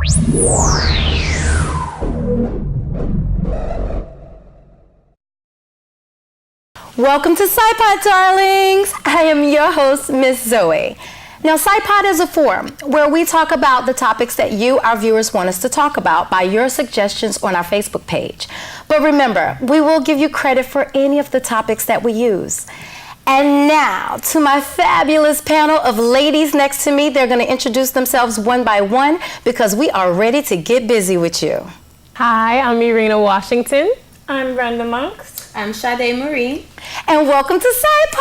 Welcome to CIPOT, darlings. I am your host, Miss Zoe. Now, CIPOT is a forum where we talk about the topics that you, our viewers, want us to talk about by your suggestions on our Facebook page. But remember, we will give you credit for any of the topics that we use. And now, to my fabulous panel of ladies next to me, they're going to introduce themselves one by one because we are ready to get busy with you. Hi, I'm Irina Washington. I'm Brenda Monks. I'm Sade Marie. And welcome to CIPOT!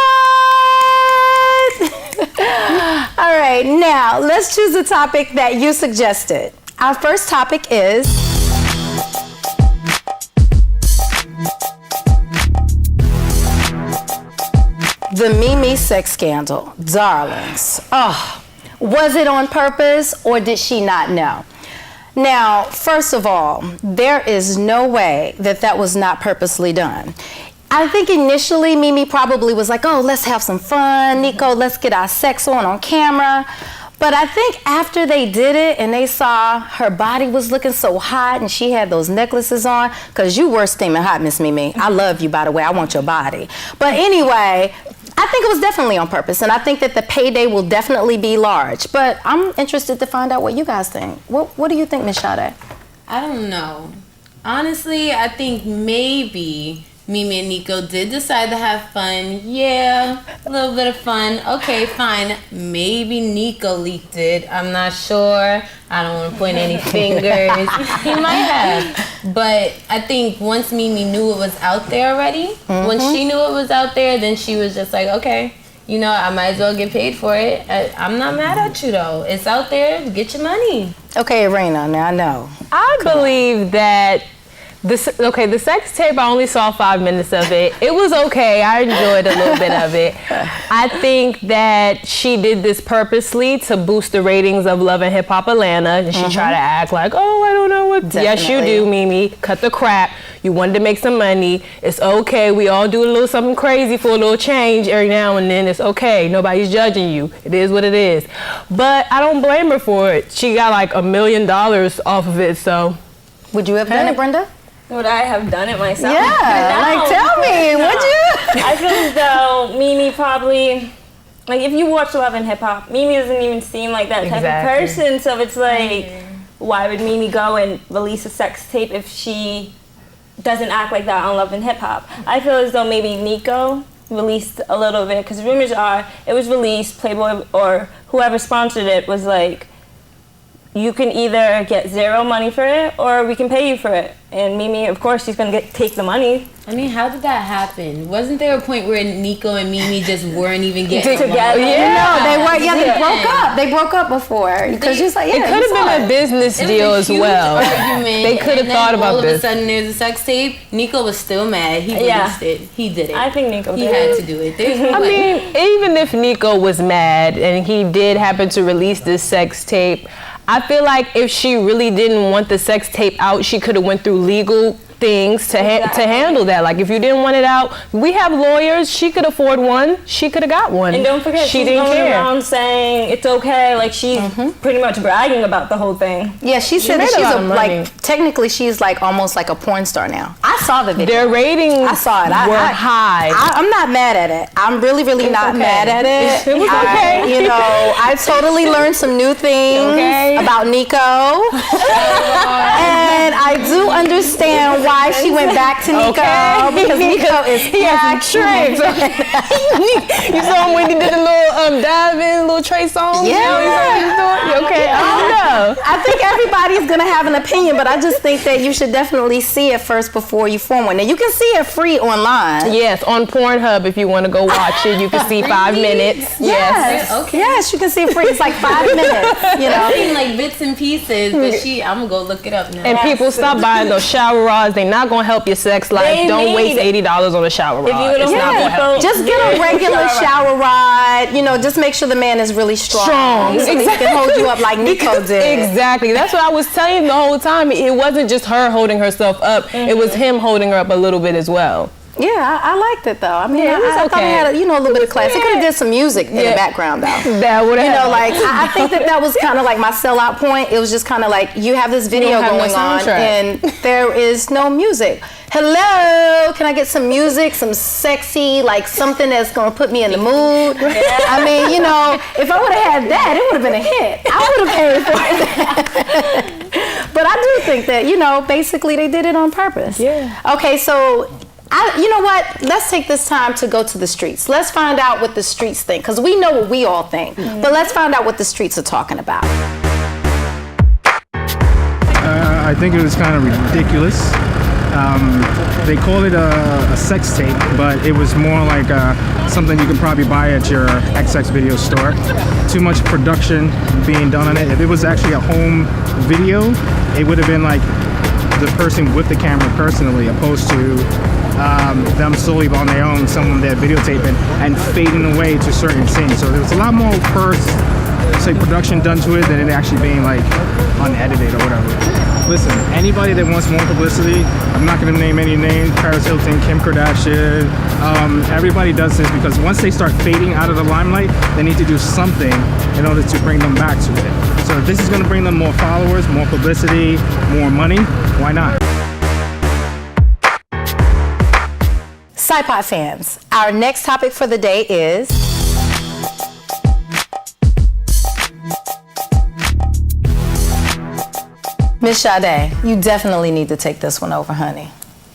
All right, now let's choose a topic that you suggested. Our first topic is the Mimi sex scandal. Darlings, was it on purpose or did she not know? Now, first of all, there is no way that that was not purposely done. I think initially Mimi probably was like, oh, let's have some fun. Nico, let's get our sex on camera. But I think after they did it and they saw her body was looking so hot and she had those necklaces on, because you were steaming hot, Miss Mimi. I love you, by the way. I want your body. But anyway, I think it was definitely on purpose, and I think that the payday will definitely be large. But I'm interested to find out what you guys think. What do you think, Miss Sade? I don't know. Honestly, I think maybe Mimi and Nico did decide to have fun. Yeah, a little bit of fun. Okay, fine. Maybe Nico leaked it. I'm not sure. I don't want to point any fingers. He might have. But I think once Mimi knew it was out there already, once she knew it was out there, then she was just like, okay, you know, I might as well get paid for it. I'm not mad at you, though. It's out there. Get your money. Okay, Irina, now I know. I believe that the sex tape, I only saw 5 minutes of it. It was okay. I enjoyed a little bit of it. I think that she did this purposely to boost the ratings of Love and Hip Hop Atlanta. And she tried to act like, oh, I don't know what. Definitely. Yes, you do, Mimi. Cut the crap. You wanted to make some money. It's okay. We all do a little something crazy for a little change every now and then. It's okay. Nobody's judging you. It is what it is. But I don't blame her for it. She got like $1 million off of it, so. Would you have done it, Brenda? Would I have done it myself? Yeah, No. like tell me, No. would you? I feel as though Mimi probably, like if you watch Love and Hip Hop, Mimi doesn't even seem like that type of person. So it's like, why would Mimi go and release a sex tape if she doesn't act like that on Love and Hip Hop? I feel as though maybe Nico released a little bit, because rumors are it was released, Playboy or whoever sponsored it was like, you can either get zero money for it or we can pay you for it. And Mimi, of course, she's going to take the money. I mean, how did that happen? Wasn't there a point where Nico and Mimi just weren't even getting together? Yeah, they were. Yeah, they broke up. They broke up before because she's like, yeah, it could have been a business deal as well. They could have thought about this. All of a sudden, there's a sex tape. Nico was still mad. He released it. He did it. I think Nico did. He had to do it. I mean, even if Nico was mad and he did happen to release this sex tape, I feel like if she really didn't want the sex tape out, she could have went through legal things to handle that. Like if you didn't want it out, we have lawyers. She could afford one. She could have got one. And don't forget, she she's didn't going care. around saying it's okay. Like she's pretty much bragging about the whole thing. Yeah, she said that she's technically she's like almost like a porn star now. I saw the video. Their ratings I saw it. were high. I'm not mad at it. I'm really not mad at it. It was okay. You know, I totally learned some new things about Nico. And I do understand why she went back to Nico because Nico is tricks. You saw him when he did a little dive in, a little Trey song. Yeah. Okay, I don't know. I think everybody's gonna have an opinion, but I just think that you should definitely see it first before you form one. Now you can see it free online. Yes, on Pornhub if you want to go watch it, you can see 5 minutes. Yes. Okay. Yes, you can see it free. It's like 5 minutes. You know, I've seen like bits and pieces, but I'm gonna go look it up now. And people stop buying those shower rods. They're not gonna help your sex life. Don't waste $80 on a shower rod. It's not gonna help. Just get a regular shower rod. You know, just make sure the man is really strong. So he can hold you up like Nico did. Exactly. That's what I was telling you the whole time. It wasn't just her holding herself up. It was him holding her up a little bit as well. Yeah, I liked it though. I mean, Yeah, it was I thought it okay. had a little bit of class. It could have did some music in the background though. That would have. Like I think that was kind of like my sellout point. It was just kind of like you have this video have no going on soundtrack. and there is no music. Hello, can I get some music, some sexy, like something that's gonna put me in the mood? I mean, if I would have had that, it would have been a hit. I would have paid for it. But I do think that, basically they did it on purpose. Yeah. Okay, so you know what? Let's take this time to go to the streets. Let's find out what the streets think, because we know what we all think, but let's find out what the streets are talking about. I think it was kind of ridiculous. They called it a sex tape, but it was more like something you can probably buy at your XX video store. Too much production being done on it. If it was actually a home video, it would have been like the person with the camera personally, opposed to them solely on their own, someone they're videotaping and fading away to certain scenes. So there was a lot more production done to it than it actually being like unedited or whatever. Listen, anybody that wants more publicity, I'm not going to name any names, Paris Hilton, Kim Kardashian, everybody does this because once they start fading out of the limelight, they need to do something in order to bring them back to it. So if this is going to bring them more followers, more publicity, more money, why not? CIPOT fans, our next topic for the day is Miss Sade, you definitely need to take this one over, honey.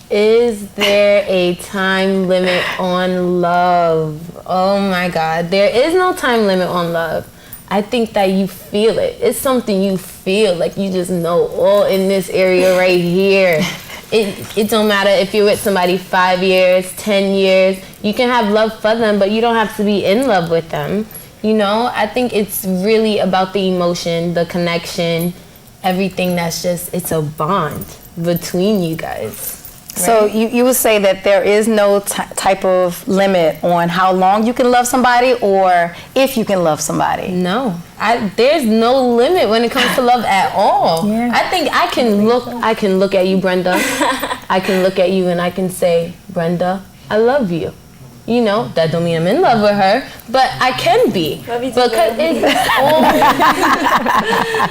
Is there a time limit on love? Oh my God, there is no time limit on love. I think that you feel it. It's something you feel, like you just know, in this area right here. It don't matter if you're with somebody 5 years, 10 years. You can have love for them, but you don't have to be in love with them. I think it's really about the emotion, the connection, everything it's a bond between you guys. Right? So you would say that there is no type of limit on how long you can love somebody or if you can love somebody? No, there's no limit when it comes to love at all. Yeah. I think I can look at you, Brenda. I can look at you and I can say, Brenda, I love you. That don't mean I'm in love with her, but I can be. Love you too, because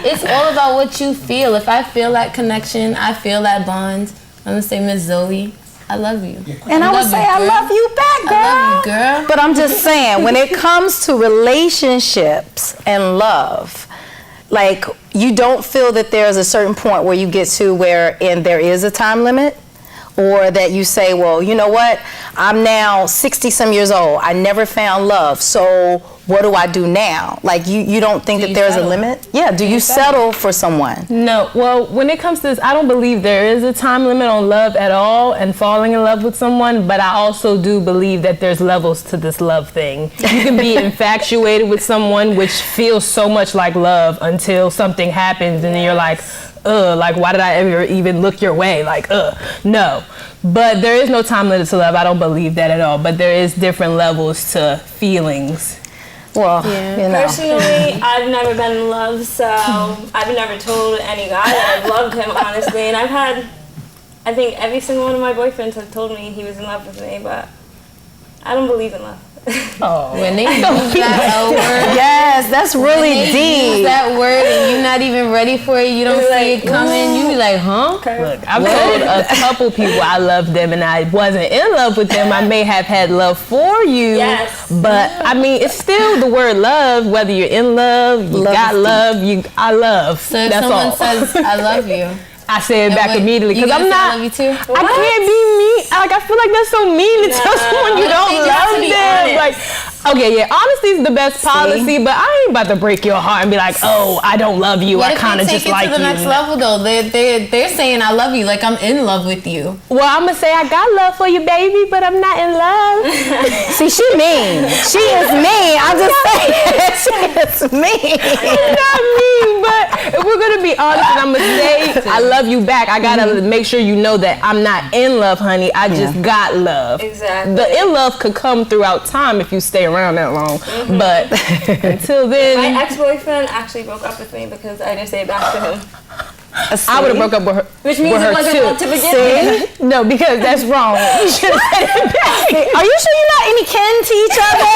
it's all about what you feel. If I feel that connection, I feel that bond. I'm gonna say, Miss Zoe, I love you. And I would say, I love you back, girl. I love you, girl. But I'm just saying, when it comes to relationships and love, like, you don't feel that there's a certain point where you get to wherein there is a time limit? Or that you say, well, you know what? I'm now 60-some years old. I never found love. So what do I do now? Like, you don't think that there's a limit? Yeah, do you settle for someone? No, well, when it comes to this, I don't believe there is a time limit on love at all and falling in love with someone, but I also do believe that there's levels to this love thing. You can be infatuated with someone, which feels so much like love until something happens and then you're like, like, why did I ever even look your way? Like, no. But there is no time limit to love. I don't believe that at all. But there is different levels to feelings. Well, Personally, I've never been in love, so I've never told any guy that I've loved him, honestly. And I think every single one of my boyfriends have told me he was in love with me, but I don't believe in love. When they use that word, yes, that's really deep. Use that word and you're not even ready for it. You don't see it coming. You be like, huh? Look, I've told a couple people I loved them and I wasn't in love with them. I may have had love for you, but I mean, it's still the word love. Whether you're in love, you got love, I love. So if that's someone all. says, I love you. I say it back immediately because I'm not. I love you too. I can't be mean. Like, I feel like that's so mean to tell someone you don't love them. Like, okay, yeah, honesty is the best policy, but I ain't about to break your heart and be like, oh, I don't love you. I kind of just like you. Take it to the next level though. They're saying I love you, like I'm in love with you. Well, I'm gonna say I got love for you, baby, but I'm not in love. See, she mean. She is mean. I'm just saying. She is mean. It's not mean, but if we're gonna be honest and I'm gonna say I love you back, I gotta make sure you know that I'm not in love, honey. I just got love. Exactly. The in love could come throughout time if you stay around that long. But until then. My ex-boyfriend actually broke up with me because I didn't say it back to him. I would have broke up with her. Which means it wasn't love to begin with. No, because that's wrong. You should have said it back. Are you sure you're not any kin to each other?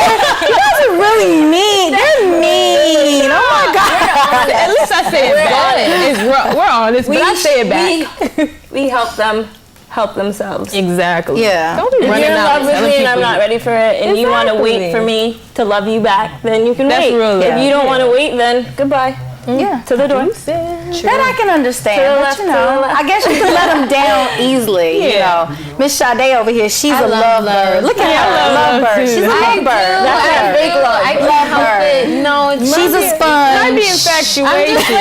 You guys are really mean. They're mean. Oh my God. At least I say it back. We're honest, but I say it back. We help them help themselves. Exactly. Yeah. Don't be If running you're in out love with me and I'm not ready for it, and you want to wait for me to love you back, then you can That's wait. real If love. you don't want to wait, then goodbye. Yeah. To the door. That I can understand, To the but left, you to the know, left. I guess you can let them down easily. You know, Miss Sade over here, she's a love lovebird. love. Look at Yeah, her, I love lovebird. too. She's a lovebird. That's that big love. I can't Love help her. it. No, it's She's a Might sponge. be infatuation.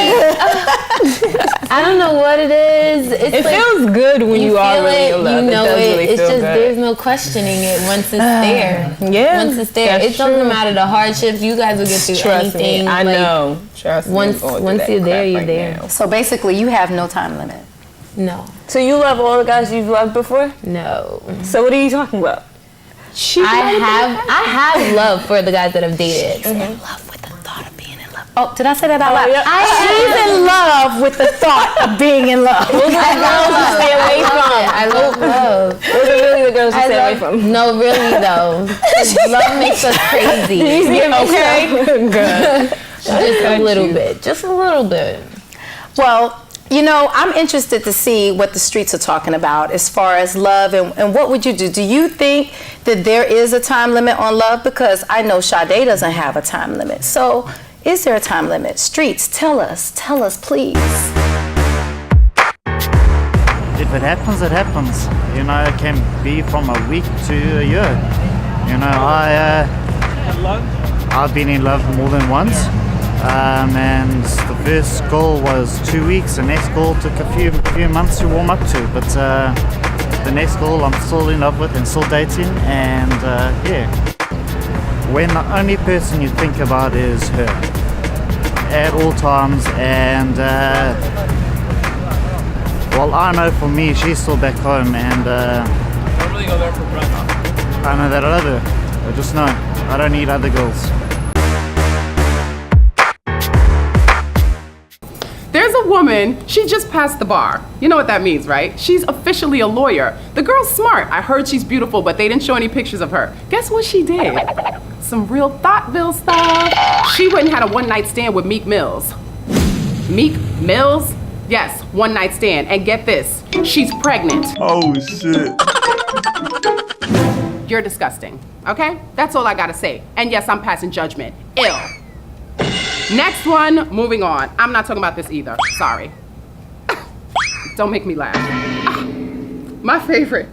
I don't know what it is. It's It like, feels good when you are feel really it, in love. you know it. Does it. really It's feel just good. there's no questioning it once it's there. Yeah, Once it's there, that's it doesn't true. matter the hardships. You guys will get through Trust anything. me, I like, know. Trust me. once- I'm going through once that you're there, crap you're right there. now. So basically, you have no time limit. No, So you love all the guys you've loved before? no. So what are you talking about? I have love for the guys that I've dated. In love with the thought of being in love. Oh, did I say that out loud? yeah. She's in love with the thought of being in love. Those are the girls to stay away from. I love love. Those are really the girls to stay away from. No, really though. 'Cause love makes us crazy. Okay. Good. Just a little bit. Just a little bit. Well, you know, I'm interested to see what the streets are talking about as far as love and what would you do? Do you think that there is a time limit on love? Because I know Sade doesn't have a time limit. So is there a time limit? Streets, tell us please. If it happens, it happens. You know, it can be from a week to a year. You know, I've been in love more than once. And the first goal was 2 weeks. The next goal took a few months to warm up to. But the next goal I'm still in love with and still dating. And yeah, when the only person you think about is her at all times. And well, I know for me, she's still back home, and Don't really go there for brunch. I know that I love her. I just know I don't need other girls. There's a woman, she just passed the bar. You know what that means, right? She's officially a lawyer. The girl's smart. I heard she's beautiful, but they didn't show any pictures of her. Guess what she did? Some real Thoughtsville stuff. She went and had a one-night stand with Meek Mills. Meek Mills? Yes, one-night stand. And get this, she's pregnant. Oh shit. You're disgusting, okay? That's all I gotta say. And yes, I'm passing judgment. Ill. Next one, moving on. I'm not talking about this either, sorry. Don't make me laugh. My favorite.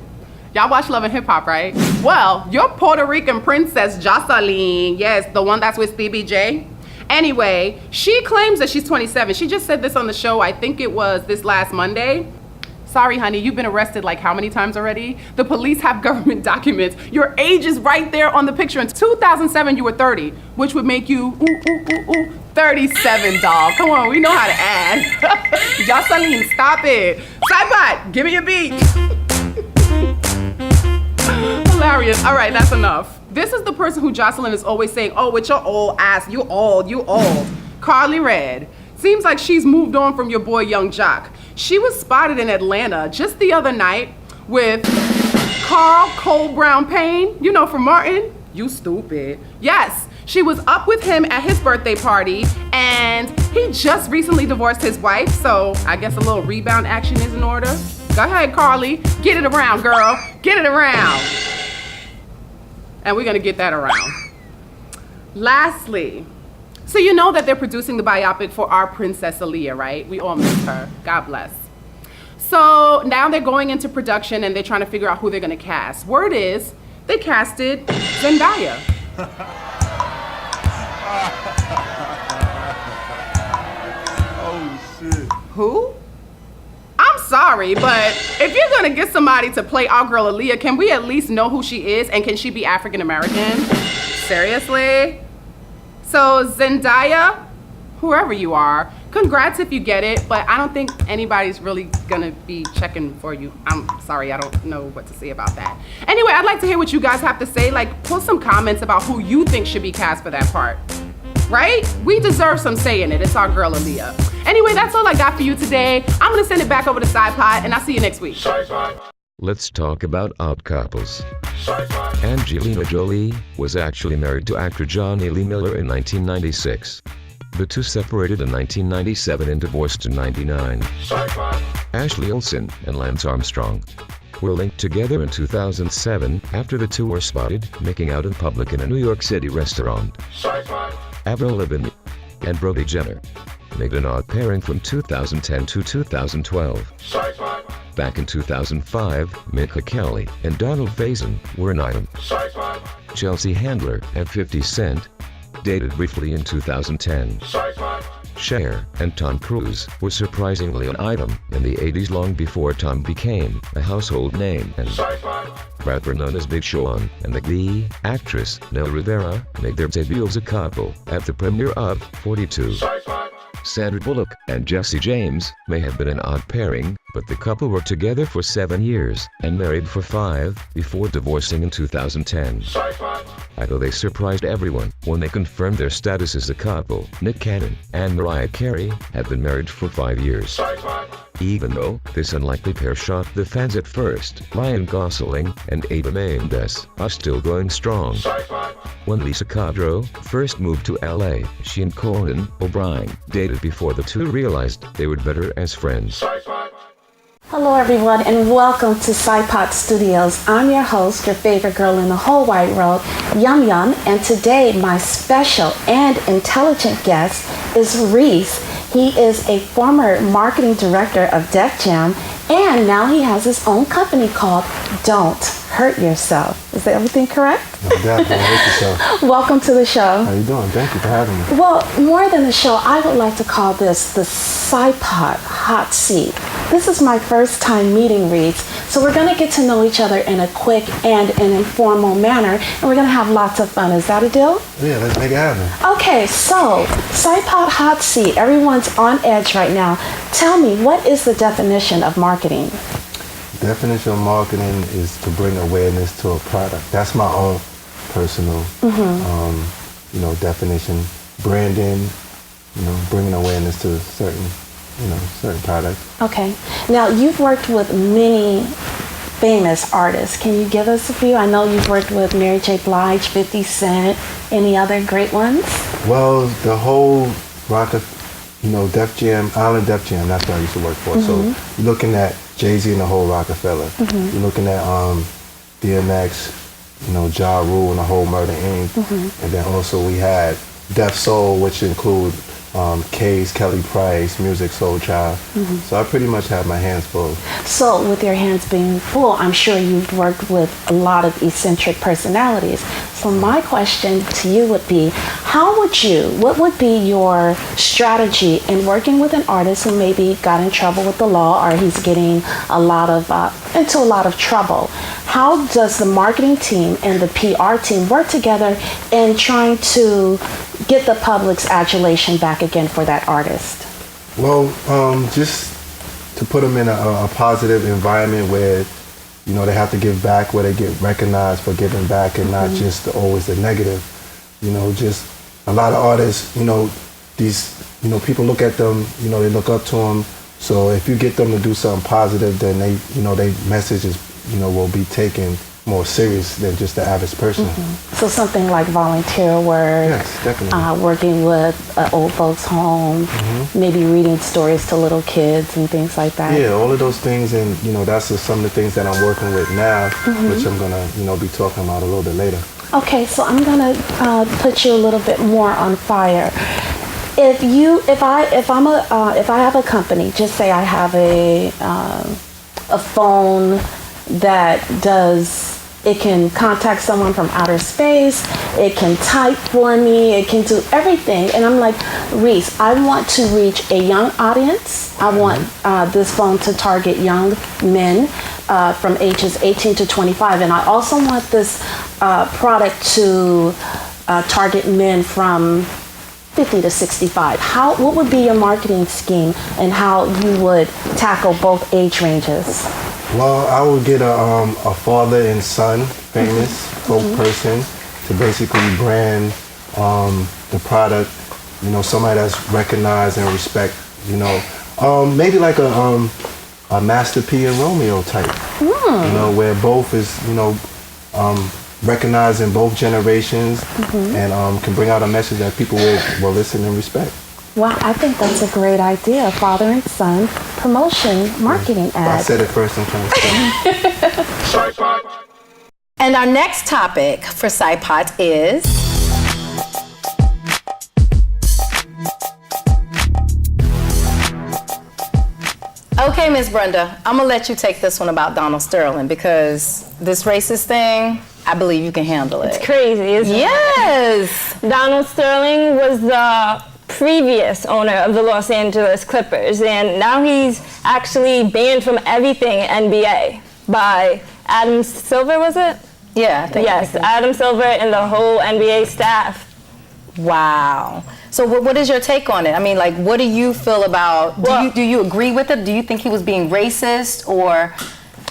Y'all watch Love and Hip Hop, right? Well, your Puerto Rican princess, Jocelyn, yes, the one that's with Stevie J. Anyway, she claims that she's 27. She just said this on the show, I think it was this last Monday. Sorry, honey, you've been arrested like how many times already? The police have government documents. Your age is right there on the picture. In 2007, you were 30, which would make you 37, dog. Come on, we know how to add. Jocelyn, stop it. CIPOT, give me a beat. Hilarious. All right, that's enough. This is the person who Jocelyn is always saying, oh, with your old ass, you old. Carly Red. Seems like she's moved on from your boy Young Jock. She was spotted in Atlanta just the other night with Carl Cole Brown Payne, you know, from Martin. You stupid. Yes, she was up with him at his birthday party, and he just recently divorced his wife, so I guess a little rebound action is in order. Go ahead, Carly. Get it around, girl. Get it around. And we're gonna get that around. Lastly, so you know that they're producing the biopic for our Princess Aaliyah, right? We all miss her. God bless. So now they're going into production and they're trying to figure out who they're gonna cast. Word is, they casted Zendaya. Oh shit. Who? I'm sorry, but if you're gonna get somebody to play our girl Aaliyah, can we at least know who she is and can she be African American? Seriously? So Zendaya, whoever you are, congrats if you get it, but I don't think anybody's really gonna be checking for you. I'm sorry, I don't know what to say about that. Anyway, I'd like to hear what you guys have to say. Like, post some comments about who you think should be cast for that part. Right? We deserve some say in it. It's our girl Aaliyah. Anyway, that's all I got for you today. I'm gonna send it back over to CIPOT, and I'll see you next week. Let's talk about odd couples. Angelina Jolie was actually married to actor Johnny Lee Miller in 1996. The two separated in 1997 and divorced in 99. Ashley Olsen and Lance Armstrong were linked together in 2007 after the two were spotted making out in public in a New York City restaurant. Avril Lavigne and Brody Jenner made an odd pairing from 2010 to 2012. Back in 2005, Minka Kelly and Donald Faison were an item. Chelsea Handler and 50 Cent dated briefly in 2010. Cher and Tom Cruise were surprisingly an item in the 80s long before Tom became a household name, and rapper known as Big Sean and the actress Nell Rivera made their debut as a couple at the premiere of 42. Sandra Bullock and Jesse James may have been an odd pairing, but the couple were together for 7 years and married for 5 before divorcing in 2010. Although they surprised everyone when they confirmed their status as a couple, Nick Cannon and Mariah Carey have been married for 5 years. Even though this unlikely pair shocked the fans at first, Ryan Gosling and Eva Mendes are still going strong. When Lisa Kudrow first moved to LA, she and Conan O'Brien dated before the two realized they were better as friends. Hello everyone and welcome to CIPOT Studios. I'm your host, your favorite girl in the whole wide world, Yum Yum, and today my special and intelligent guest is Reese. He is a former marketing director of Def Jam, and now he has his own company called Don't Hurt Yourself. Is everything correct? No doubt, don't hurt yourself. Welcome to the show. How you doing? Thank you for having me. Well, more than a show, I would like to call this the CIPOT Hot Seat. This is my first time meeting Reese, so we're going to get to know each other in a quick and an informal manner, and we're going to have lots of fun. Is that a deal? Yeah, let's make it happen. Okay, so CIPOT Hot Seat. Everyone's on edge right now. Tell me, what is the definition of marketing? Definition of marketing is to bring awareness to a product. That's my own personal, definition. Branding, bringing awareness to certain products. Okay. Now, you've worked with many famous artists. Can you give us a few? I know you've worked with Mary J. Blige, 50 Cent, any other great ones? Well, the whole Def Jam, Island Def Jam, that's what I used to work for. So you're looking at Jay-Z and the whole Rockefeller. You're looking at DMX, Ja Rule and the whole Murder Inc. And then also we had Def Soul, which include K's, Kelly Price, Music Soul Child. So I pretty much have my hands full. So with your hands being full, I'm sure you've worked with a lot of eccentric personalities. So my question to you would be, what would be your strategy in working with an artist who maybe got in trouble with the law or he's getting into a lot of trouble? How does the marketing team and the PR team work together in trying to get the public's adulation back again for that artist? Well, just to put them in a positive environment where, they have to give back, where they get recognized for giving back and not just always the negative. Just a lot of artists, these, people look at them, they look up to them. So if you get them to do something positive, then they message is, will be taken more serious than just the average person. So something like volunteer work, yes, definitely. Working with old folks' home, maybe reading stories to little kids and things like that. Yeah, all of those things, and that's just some of the things that I'm working with now, which I'm gonna, be talking about a little bit later. Okay, so I'm gonna put you a little bit more on fire. If I have a company, just say I have a phone that it can contact someone from outer space, it can type for me, it can do everything. And I'm like, Reese, I want to reach a young audience. I want this phone to target young men from ages 18 to 25. And I also want this product to target men from 50 to 65. What would be your marketing scheme and how you would tackle both age ranges? Well, I would get a father and son famous person to basically brand the product, somebody that's recognized and respect, You know, maybe like a Master P and Romeo type. You know, where both is, you know, recognizing both generations and can bring out a message that people will listen and respect. Wow, I think that's a great idea. Father and son promotion marketing ad. I said it first, I'm trying to say. And our next topic for CIPOT is okay, Miss Brenda, I'm gonna let you take this one about Donald Sterling because this racist thing, I believe you can handle it. It's crazy, isn't it? Yes. Donald Sterling was the previous owner of the Los Angeles Clippers, and now he's actually banned from everything NBA by Adam Silver, was it? Yeah, I think. Yes, Adam Silver and the whole NBA staff. Wow. So what is your take on it? I mean, like, what do you feel about, do you agree with it? Do you think he was being racist or?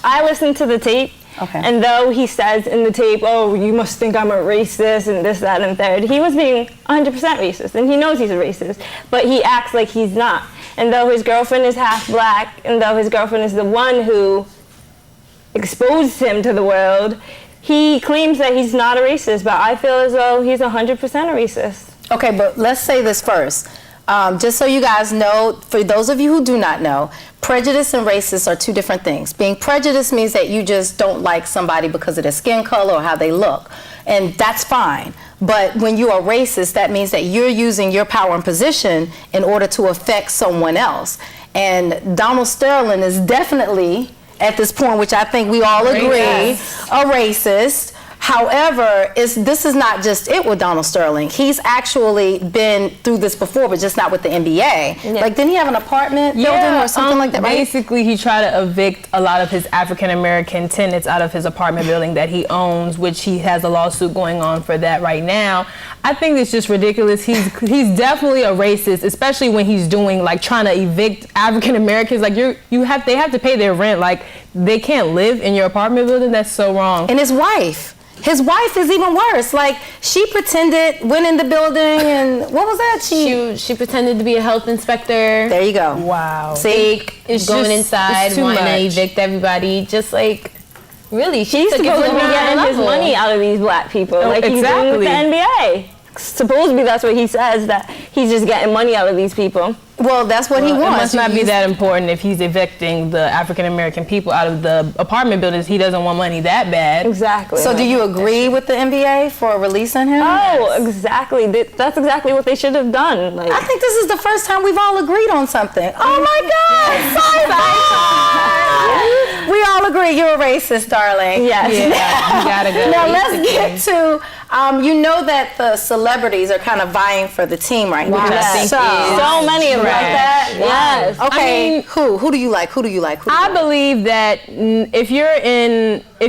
I listened to the tape. Okay. And though he says in the tape, oh, you must think I'm a racist and this, that, and third, he was being 100% racist, and he knows he's a racist, but he acts like he's not. And though his girlfriend is half black, and though his girlfriend is the one who exposed him to the world, he claims that he's not a racist, but I feel as though he's 100% a racist. Okay, but let's say this first. Just so you guys know, for those of you who do not know, prejudice and racist are two different things. Being prejudiced means that you just don't like somebody because of their skin color or how they look, and that's fine. But when you are racist, that means that you're using your power and position in order to affect someone else. And Donald Sterling is definitely, at this point, which I think we all agree, a racist. However, this is not just it with Donald Sterling. He's actually been through this before, but just not with the NBA. Yeah. Like, didn't he have an apartment building or something like that, right? Basically, he tried to evict a lot of his African-American tenants out of his apartment building that he owns, which he has a lawsuit going on for that right now. I think it's just ridiculous. He's definitely a racist, especially when he's doing, like, trying to evict African-Americans. Like, they have to pay their rent. Like, they can't live in your apartment building. That's so wrong. And his wife is even worse. Like, she pretended, went in the building, and what was that? She pretended to be a health inspector. There you go. Wow. Fake, going inside, wanting to evict everybody. Just like, really, He's supposed to be getting his money out of these black people. Like he's doing with the NBA. Supposedly that's what he says, that he's just getting money out of these people. Well, that's what he wants. It must not be that important if he's evicting the African-American people out of the apartment buildings. He doesn't want money that bad. Exactly. So do you agree with the NBA for releasing him? Oh, exactly. That's exactly what they should have done. Like, I think this is the first time we've all agreed on something. Oh my God! We all agree you're a racist, darling. Yes. Yeah, you gotta go. Now let's get to, you know that the celebrities are kind of vying for the team right now. Yes. So many of them like that. Yes. Okay. I mean, who do you like? I believe that if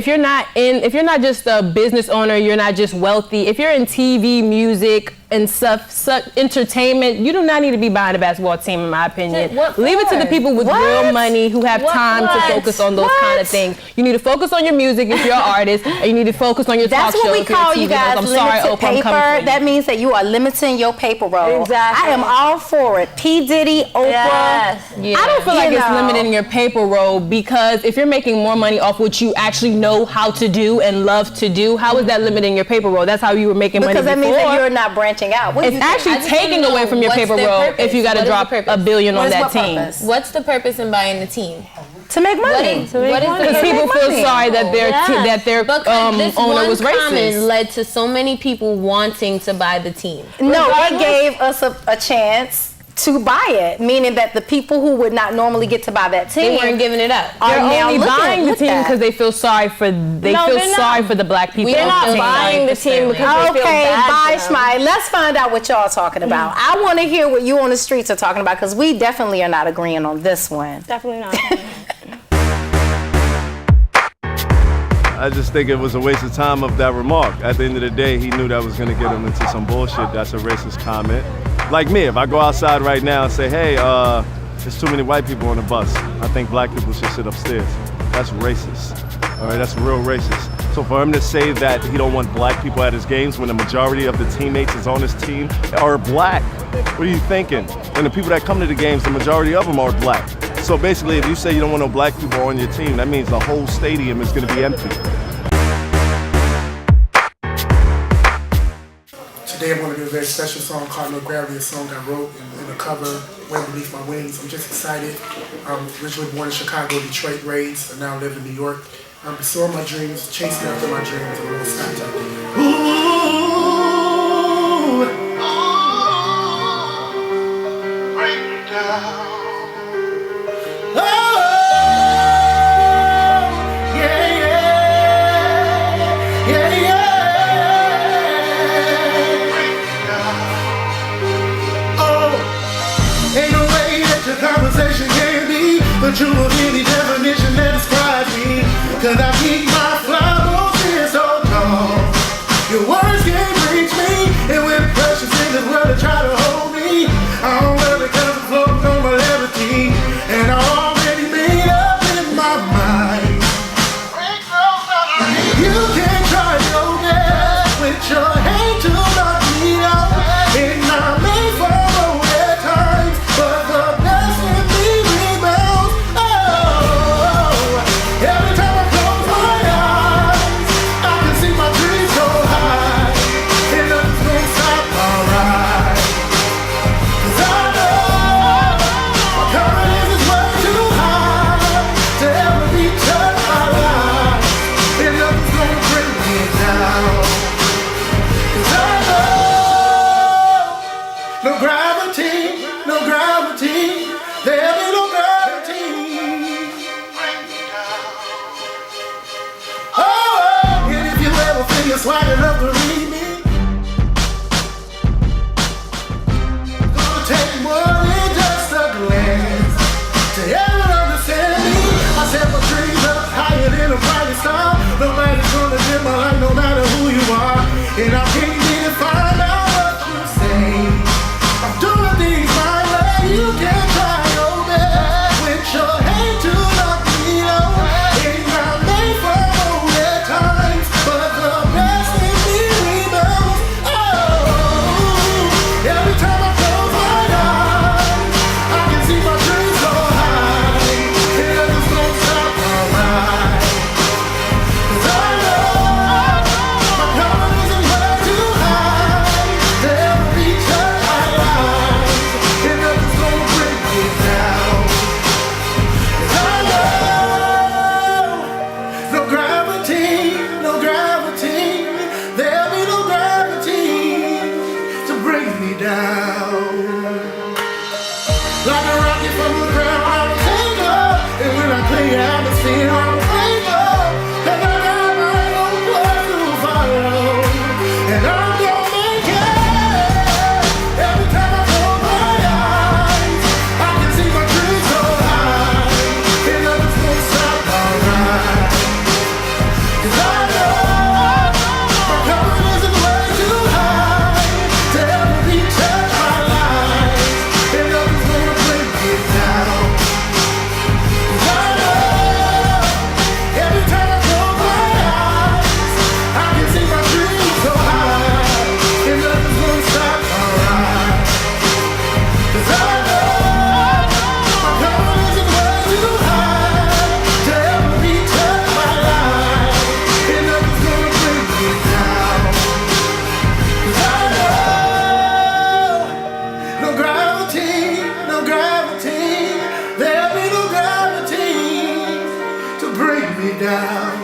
you're not just a business owner, you're not just wealthy. If you're in TV, music, and such entertainment, you do not need to be buying a basketball team, in my opinion. Leave it to the people with real money who have time to focus on those kind of things. You need to focus on your music if you're an artist, and you need to focus on your talk shows. That's what we call you guys, I'm sorry, limited Oprah, I'm coming for paper. you. That means that you are limiting your paper roll. Exactly. I am all for it. P. Diddy, Oprah. Yes. Yeah. I don't feel like it's limiting your paper roll, because if you're making more money off what you actually know how to do and love to do, how is that limiting your paper roll? That's how you were making money before. Because that means that you're not branching out. It's actually taking away from your paper roll if you got to drop $1 billion on that team. What's the purpose in buying the team? To make money. Because people feel sorry that their owner was racist. Comment led to so many people wanting to buy the team. No, it gave us a chance to buy it, meaning that the people who would not normally get to buy that team, they weren't giving it up. They're only buying the team because they feel sorry for the black people. They're not buying the team because they feel bad. Bye, Schmai. Let's find out what y'all talking about. I want to hear what you on the streets are talking about, because we definitely are not agreeing on this one. Definitely not. I just think it was a waste of time of that remark. At the end of the day, he knew that was going to get him into some bullshit. That's a racist comment. Like me, if I go outside right now and say, hey, there's too many white people on the bus, I think black people should sit upstairs. That's racist. All right, that's real racist. So for him to say that he don't want black people at his games when the majority of the teammates is on his team are black, what are you thinking? When the people that come to the games, the majority of them are black. So basically, if you say you don't want no black people on your team, that means the whole stadium is going to be empty. Today I'm going to do a very special song called No Gravity, a song I wrote in the cover, When Beneath My Wings. I'm just excited. I'm originally born in Chicago, Detroit, raised, and now live in New York. I'm pursuing my dreams, chasing after my dreams, and a little snap type of break me down. Conversation can't be the true of any definition that describes me. Cause I keep my flowers here so tall. Your words can't reach me. And when precious in this world they try to hold me, I don't love it cause I'm floating on my levity. And I already made up in my mind. You can try your best with your hate to knock me out. And I'm made for at times, but the best in me rebounds. Oh, every time I close my eyes, I can see my dreams so high, and nothing's gonna stop my ride. 'Cause I know my confidence is way too high to ever be touched by lies, and nothing's gonna bring me down. 'Cause I know no gravity, no gravity, there'll be no gravity. Oh, and if you ever feel you're swag enough to read me, it's gonna take more than just a glance to ever understand me. I set my dreams up higher than a bright star. Nobody's gonna dim my light no matter who you are. And I can't be defined by what you say. I'm doing things my way. You can try your best with your hate to knock me low. And I'm made for at times, but the best in me rebounds. Oh, every time I close my eyes, I can see my dreams so high, and nothing's gonna stop my ride. 'Cause I know my confidence is way too high to ever be touched by lies, and nothing's gonna bring me down. 'Cause I know no gravity, no gravity, there'll be no gravity to bring me down. Like a rocket from the ground, I will take up, and when I clear the atmosphere, I will break up. And I got my own blood to follow, and I'm gonna make it. Every time I close my eyes, I can see my dreams so high, and nothing's gonna stop my ride. 'Cause I know my confidence is way too high to ever be touched by lies, and nothing's gonna bring me down. 'Cause I know every time I close my eyes, I can see my dreams so high, and nothing's gonna stop my ride. 'Cause I know my confidence is way too high to ever be touched by lies, and nothing's gonna bring me down. 'Cause I know no gravity, no gravity, there'll be no gravity to bring me down.